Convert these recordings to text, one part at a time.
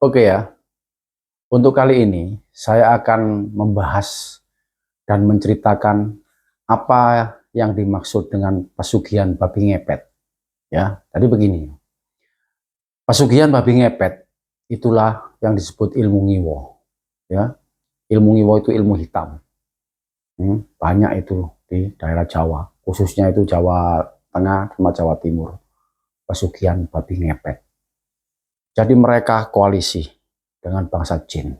Oke ya, untuk kali ini saya akan membahas dan menceritakan apa yang dimaksud dengan pesugihan babi ngepet. Ya, tadi begini, pesugihan babi ngepet itulah yang disebut ilmu ngiwo. Ya, ilmu ngiwo itu ilmu hitam. Banyak itu di daerah Jawa, khususnya itu Jawa Tengah sama Jawa Timur. Pesugihan babi ngepet. Jadi mereka koalisi dengan bangsa jin.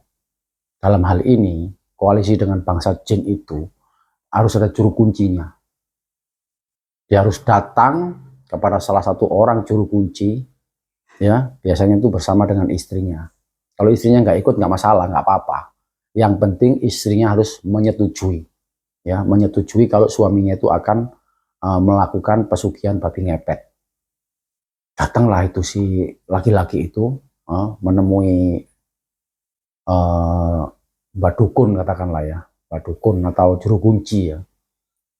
Dalam hal ini, koalisi dengan bangsa jin itu harus ada juru kuncinya. Dia harus datang kepada salah satu orang juru kunci, ya biasanya itu bersama dengan istrinya. Kalau istrinya nggak ikut nggak masalah, nggak apa-apa. Yang penting istrinya harus menyetujui, ya menyetujui kalau suaminya itu akan melakukan pesugihan babi ngepet. Datanglah itu si laki-laki itu menemui Mbak Dukun katakanlah ya, Mbak Dukun atau juru kunci ya,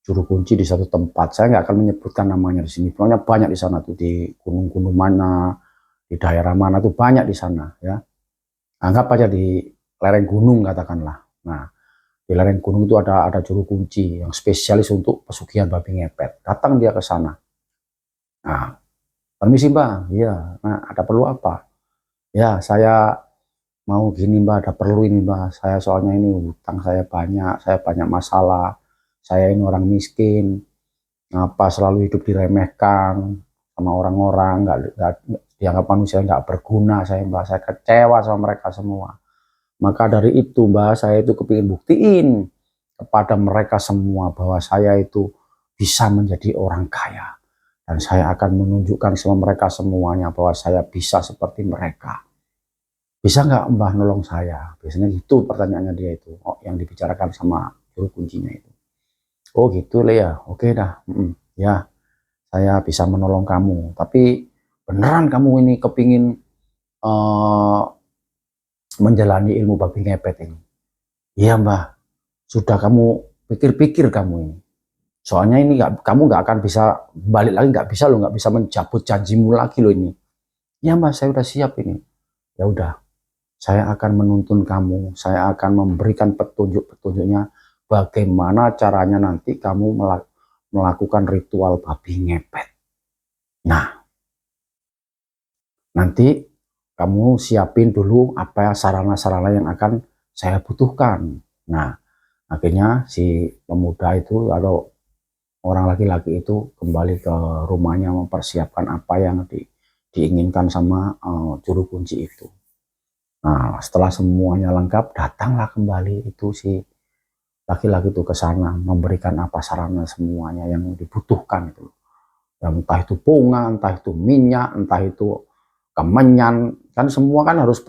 juru kunci di satu tempat. Saya nggak akan menyebutkan namanya di sini. Pokoknya banyak di sana tuh di gunung-gunung mana, di daerah mana tuh banyak di sana ya. Anggap aja di lereng gunung katakanlah. Nah, di lereng gunung itu ada juru kunci yang spesialis untuk pesugihan babi ngepet. Datang dia ke sana. Nah, permisi Mbak, iya. Nah, ada perlu apa? Ya, saya mau gini Mbak, ada perlu ini Mbak. Saya soalnya ini hutang saya banyak masalah. Saya ini orang miskin, apa selalu hidup diremehkan sama orang-orang, nggak dianggap manusia nggak berguna. Saya kecewa sama mereka semua. Maka dari itu Mbak, saya itu kepingin buktiin kepada mereka semua bahwa saya itu bisa menjadi orang kaya. Dan saya akan menunjukkan sama mereka semuanya bahwa saya bisa seperti mereka. Bisa nggak Mbah nolong saya? Biasanya itu pertanyaannya dia itu, yang dibicarakan sama juru kuncinya itu. Oh gitu ya, oke dah. Ya, saya bisa menolong kamu. Tapi beneran kamu ini kepingin menjalani ilmu babi ngepet ini? Iya Mbah, sudah kamu pikir-pikir kamu ini. Soalnya ini kamu nggak akan bisa balik lagi, nggak bisa loh, nggak bisa mencabut janjimu lagi loh ini. Ya Mbah, saya udah siap ini. Ya udah, saya akan menuntun kamu, saya akan memberikan petunjuk-petunjuknya bagaimana caranya nanti kamu melakukan ritual babi ngepet. Nah, nanti kamu siapin dulu apa sarana-sarana yang akan saya butuhkan. Nah, akhirnya si pemuda itu atau orang laki-laki itu kembali ke rumahnya mempersiapkan apa yang diinginkan sama juru kunci itu. Nah, setelah semuanya lengkap, datanglah kembali itu si laki-laki itu ke sana memberikan apa sarana semuanya yang dibutuhkan itu. Entah itu bunga, entah itu minyak, entah itu kemenyan, kan semua kan harus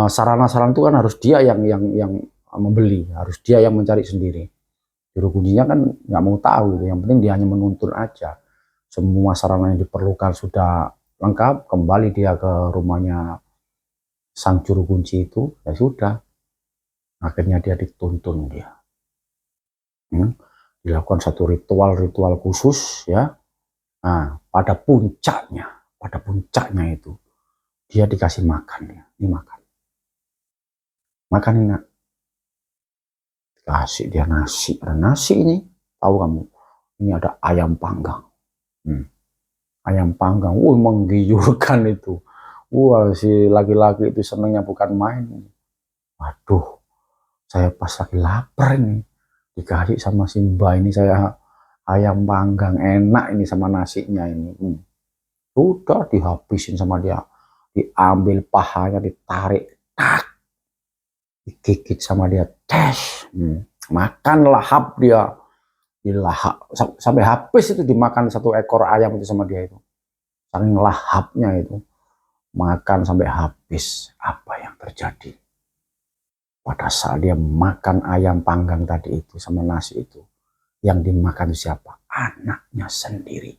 sarana-sarana itu kan harus dia yang membeli, harus dia yang mencari sendiri. Juru kuncinya kan nggak mau tahu, yang penting dia hanya menuntun aja. Semua sarana yang diperlukan sudah lengkap, kembali dia ke rumahnya sang juru kunci itu, ya sudah. Akhirnya dia dituntun dia. Dilakukan satu ritual khusus ya. Nah, pada puncaknya itu dia dikasih makan ya. Ini makan. Makan ini nak. Kasih dia nasi. Ada nasi ini. Tahu kamu. Ini ada ayam panggang. Ayam panggang. Menggiurkan itu. Wah, si laki-laki itu senangnya bukan main. Waduh, saya pas lagi lapar ini. Dikasih sama si Mbak ini saya ayam panggang enak ini sama nasinya ini. Sudah dihabisin sama dia. Diambil pahanya, ditarik. Tak. Digigit sama dia. Tes. Makan lahap dia. Dilahap. Sampai habis itu dimakan satu ekor ayam itu sama dia itu. Saking lahapnya itu. Makan sampai habis. Apa yang terjadi? Pada saat dia makan ayam panggang tadi itu sama nasi itu, yang dimakan siapa? Anaknya sendiri.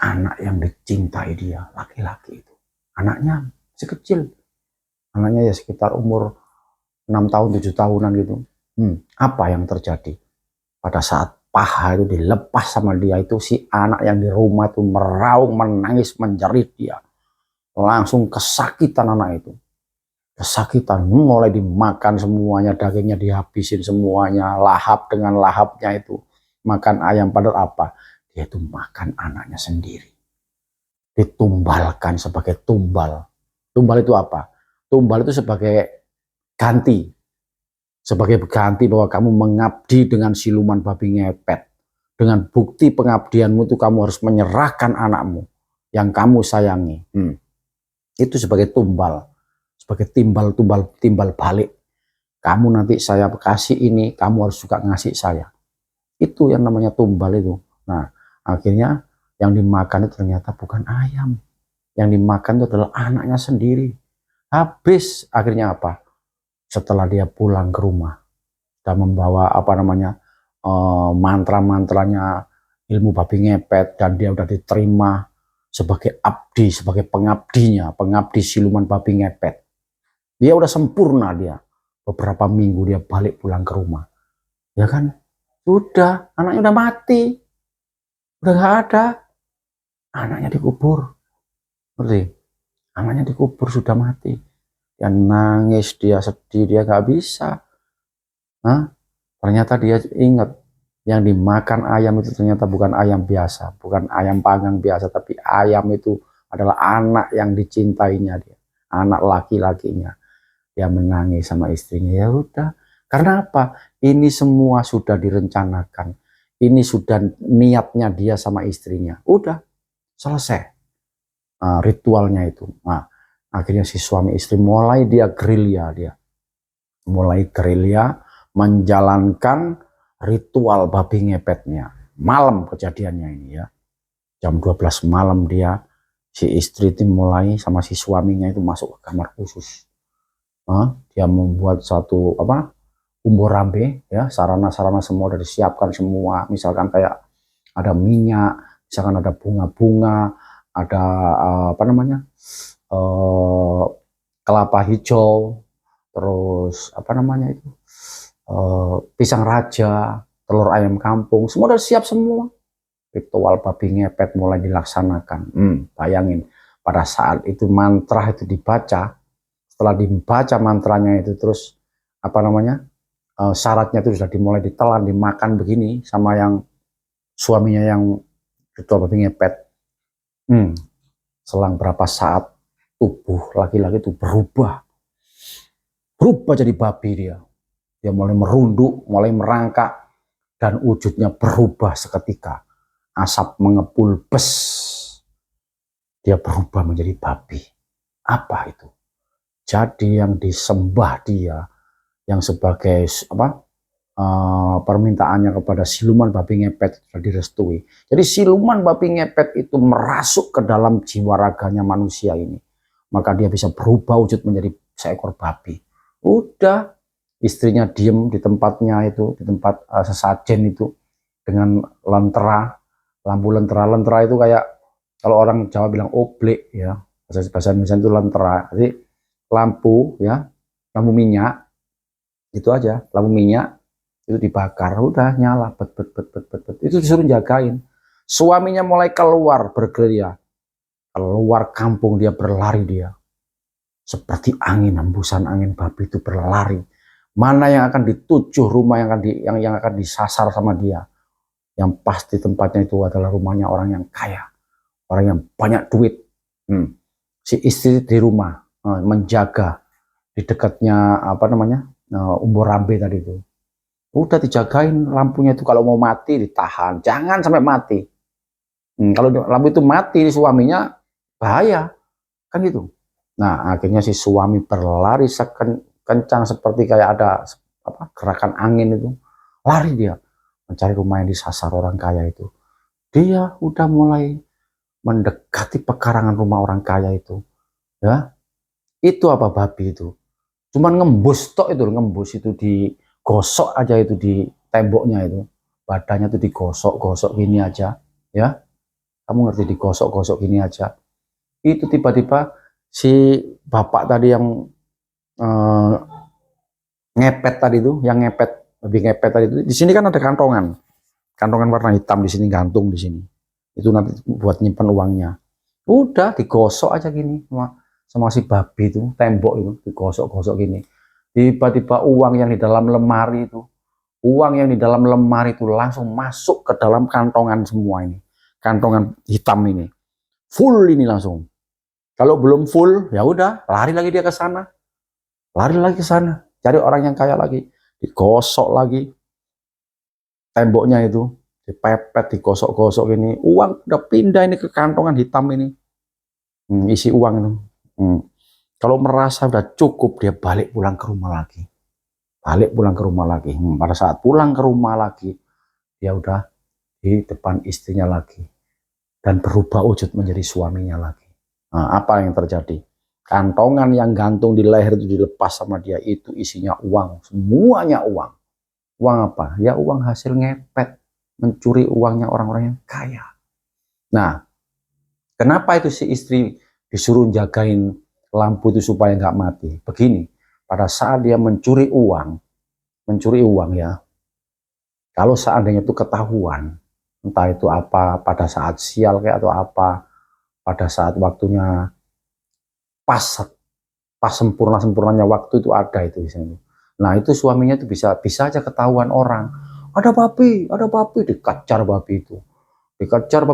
Anak yang dicintai dia, laki-laki itu. Anaknya masih kecil. Anaknya ya sekitar umur 6 tahun, 7 tahunan gitu. Apa yang terjadi? Pada saat paha itu dilepas sama dia itu, si anak yang di rumah itu meraung, menangis, menjerit dia. langsung kesakitan anak itu. Kesakitan, mulai dimakan semuanya, dagingnya dihabisin semuanya, lahap dengan lahapnya itu. Makan ayam, padahal apa? Dia itu makan anaknya sendiri. Ditumbalkan sebagai tumbal. Tumbal itu apa? Tumbal itu sebagai ganti. Sebagai ganti bahwa kamu mengabdi dengan siluman babi ngepet. Dengan bukti pengabdianmu itu kamu harus menyerahkan anakmu yang kamu sayangi. Itu sebagai tumbal. Sebagai timbal balik. Kamu nanti saya kasih ini, kamu harus juga ngasih saya. Itu yang namanya tumbal itu. Nah, akhirnya yang dimakan itu ternyata bukan ayam. Yang dimakan itu adalah anaknya sendiri. Habis akhirnya apa? Setelah dia pulang ke rumah dan membawa mantra-mantranya ilmu babi ngepet, dan dia udah diterima sebagai abdi, sebagai pengabdi siluman babi ngepet. Dia udah sempurna dia. Beberapa minggu dia balik pulang ke rumah. Ya kan? Sudah, anaknya udah mati. Udah nggak ada. Anaknya dikubur. Ngerti? Anaknya dikubur, sudah mati. Dia nangis, dia sedih, dia nggak bisa. Ternyata dia ingat yang dimakan ayam itu ternyata bukan ayam biasa, bukan ayam panggang biasa, tapi ayam itu adalah anak yang dicintainya dia, anak laki-lakinya. Dia menangis sama istrinya. Ya udah, karena apa? Ini semua sudah direncanakan. Ini sudah niatnya dia sama istrinya. Udah selesai ritualnya itu. Nah, akhirnya si suami istri mulai dia gerilya, mulai gerilya menjalankan ritual babi ngepetnya. Malam kejadiannya ini ya. Jam 12 malam si istri itu mulai sama si suaminya itu masuk ke kamar khusus. Dia membuat satu umborambe ya, sarana-sarana semua sudah disiapkan semua. Misalkan kayak ada minyak, misalkan ada bunga-bunga, ada kelapa hijau, terus pisang raja, telur ayam kampung, semua udah siap semua. Ritual babi ngepet mulai dilaksanakan. Bayangin, pada saat itu mantra itu dibaca, setelah dibaca mantranya itu terus syaratnya itu sudah dimulai ditelan, dimakan begini sama yang suaminya yang ritual babi ngepet. Selang berapa saat tubuh laki-laki itu berubah jadi babi dia. Dia mulai merunduk, mulai merangkak, dan wujudnya berubah seketika. Asap mengepul, bes. Dia berubah menjadi babi. Apa itu? Jadi yang disembah dia, yang sebagai permintaannya kepada siluman babi ngepet sudah direstui. Jadi siluman babi ngepet itu merasuk ke dalam jiwa raganya manusia ini. Maka dia bisa berubah wujud menjadi seekor babi. Udah. Istrinya diem di tempatnya itu, di tempat sesajen itu, dengan lentera, lampu lentera itu kayak kalau orang Jawa bilang oblek ya, bahasa Indonesia itu lentera. Jadi lampu ya, lampu minyak itu aja, lampu minyak itu dibakar, udah nyala, itu disuruh jagain. Suaminya mulai keluar bergerilya, keluar kampung, dia berlari dia, seperti angin, hembusan angin babi itu berlari. Mana yang akan dituju, rumah yang akan disasar sama dia. Yang pasti tempatnya itu adalah rumahnya orang yang kaya, orang yang banyak duit. Si istri di rumah menjaga di dekatnya umborambe tadi itu. Udah dijagain lampunya itu, kalau mau mati ditahan, jangan sampai mati. Kalau lampu itu mati, suaminya bahaya, kan gitu. Nah, akhirnya si suami berlari kencang seperti kayak ada gerakan angin itu, lari dia mencari rumah yang disasar orang kaya itu. Dia udah mulai mendekati pekarangan rumah orang kaya itu, ya. Itu apa, babi itu cuman ngembus tok, itu ngembus itu, digosok aja itu di temboknya itu, badannya itu digosok-gosok gini aja ya, kamu ngerti, digosok-gosok gini aja. Itu tiba-tiba si bapak tadi yang ngepet tadi itu, yang lebih ngepet tadi itu, di sini kan ada kantongan warna hitam di sini, gantung di sini. Itu nanti buat nyimpan uangnya. Udah digosok aja gini sama si babi itu, tembok itu digosok-gosok gini. Tiba-tiba uang yang di dalam lemari itu, uang yang di dalam lemari itu langsung masuk ke dalam kantongan semua ini. Kantongan hitam ini. Full ini langsung. Kalau belum full, ya udah, lari lagi dia ke sana. Lari lagi ke sana, cari orang yang kaya lagi. Digosok lagi temboknya itu, dipepet, digosok-gosok ini. Uang udah pindah ini ke kantongan hitam ini. Isi uang itu. Kalau merasa udah cukup, dia balik pulang ke rumah lagi. Balik pulang ke rumah lagi. Pada saat pulang ke rumah lagi, dia udah di depan istrinya lagi. Dan berubah wujud menjadi suaminya lagi. Nah, apa yang terjadi? Kantongan yang gantung di leher itu dilepas sama dia, itu isinya uang. Semuanya uang. Uang apa? Ya uang hasil ngepet. Mencuri uangnya orang-orang yang kaya. Nah, kenapa itu si istri disuruh jagain lampu itu supaya nggak mati? Begini, pada saat dia mencuri uang ya, kalau seandainya itu ketahuan, entah itu apa, pada saat sial kayak atau apa, pada saat waktunya pas sempurnanya waktu itu ada itu misalnya. Nah itu suaminya itu bisa aja ketahuan orang. Ada babi, dikejar babi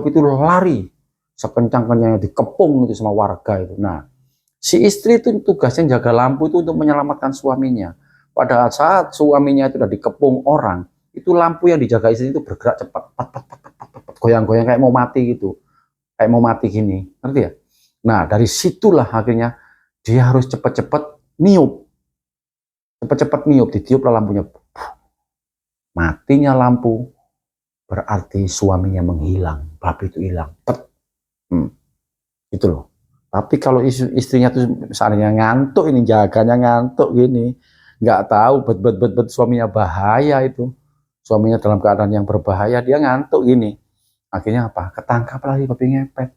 itu lari sekencang-kencangnya, dikepung itu sama warga itu. Nah si istri itu tugasnya jaga lampu itu untuk menyelamatkan suaminya. Pada saat suaminya itu udah dikepung orang, itu lampu yang dijaga istri itu bergerak cepat, goyang-goyang kayak mau mati gitu, kayak mau mati gini, ngerti ya? Nah dari situlah akhirnya dia harus cepat-cepat niup, ditiup lah lampunya. Matinya lampu berarti suaminya menghilang, babi itu hilang. Itu loh. Tapi kalau istrinya tuh misalnya ngantuk, ini jaganya ngantuk gini, nggak tahu bet suaminya bahaya itu, suaminya dalam keadaan yang berbahaya, dia ngantuk gini, akhirnya apa? Ketangkap lagi babi ngepet,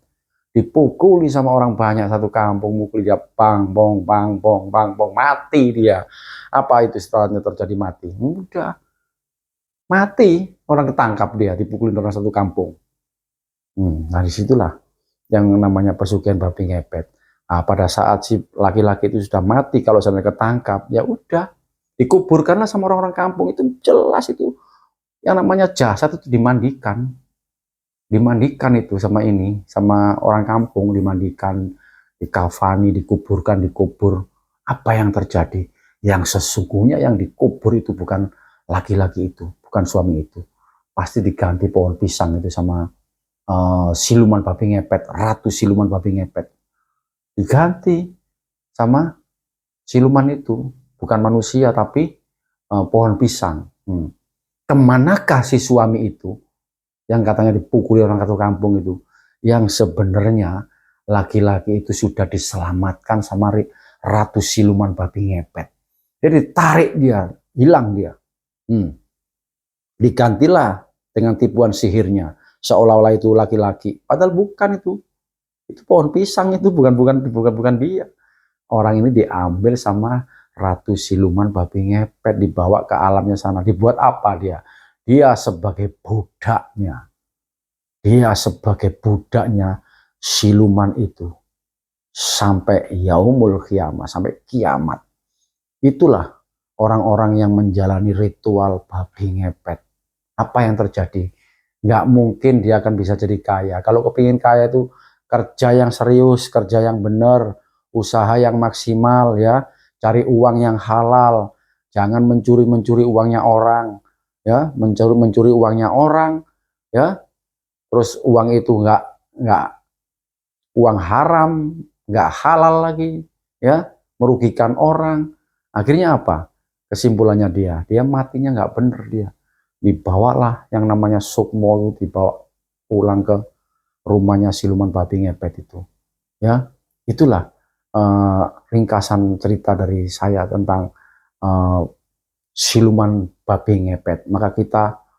dipukuli sama orang banyak satu kampung, mukul dia bang bong, mati dia. Apa itu setelahnya terjadi? Mati. Udah mati, orang ketangkap, dia dipukulin orang satu kampung. Nah disitulah yang namanya pesugihan babi ngepet. Nah, pada saat si laki-laki itu sudah mati, kalau sampai ketangkap, ya udah dikuburkanlah sama orang-orang kampung. Itu jelas itu yang namanya jasad itu dimandikan itu sama orang kampung, dimandikan, dikafani, dikubur. Apa yang terjadi? Yang sesungguhnya yang dikubur itu bukan laki-laki itu, bukan suami itu, pasti diganti pohon pisang itu sama siluman babi ngepet, ratu siluman babi ngepet, diganti sama siluman itu, bukan manusia tapi pohon pisang. Kemanakah si suami itu yang katanya dipukuli orang satu kampung itu, yang sebenarnya laki-laki itu sudah diselamatkan sama ratu siluman babi ngepet. Jadi tarik dia, hilang dia. Digantilah dengan tipuan sihirnya, seolah-olah itu laki-laki, padahal bukan itu pohon pisang, itu bukan dia. Orang ini diambil sama ratu siluman babi ngepet, dibawa ke alamnya sana. Dibuat apa dia? Dia sebagai budaknya siluman itu sampai yaumul qiyamah, sampai kiamat. Itulah orang-orang yang menjalani ritual babi ngepet. Apa yang terjadi? Nggak mungkin dia akan bisa jadi kaya. Kalau kepingin kaya itu kerja yang serius, kerja yang benar, usaha yang maksimal, ya, cari uang yang halal, jangan mencuri uangnya orang, ya, mencuri uangnya orang, ya, terus uang itu nggak uang haram, nggak halal lagi, ya, merugikan orang. Akhirnya apa? Kesimpulannya dia matinya nggak bener, dia dibawalah yang namanya Sukmo, dibawa pulang ke rumahnya siluman babi ngepet itu. Ya, itulah ringkasan cerita dari saya tentang siluman babi ngepet. Maka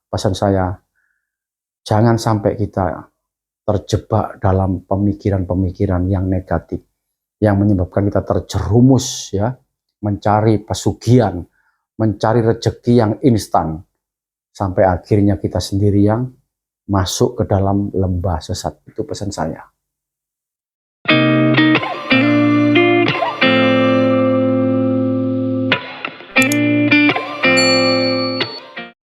pesan saya, jangan sampai kita terjebak dalam pemikiran-pemikiran yang negatif, yang menyebabkan kita terjerumus, ya, mencari pesugihan, mencari rezeki yang instan, sampai akhirnya kita sendiri yang masuk ke dalam lembah sesat. Itu pesan saya.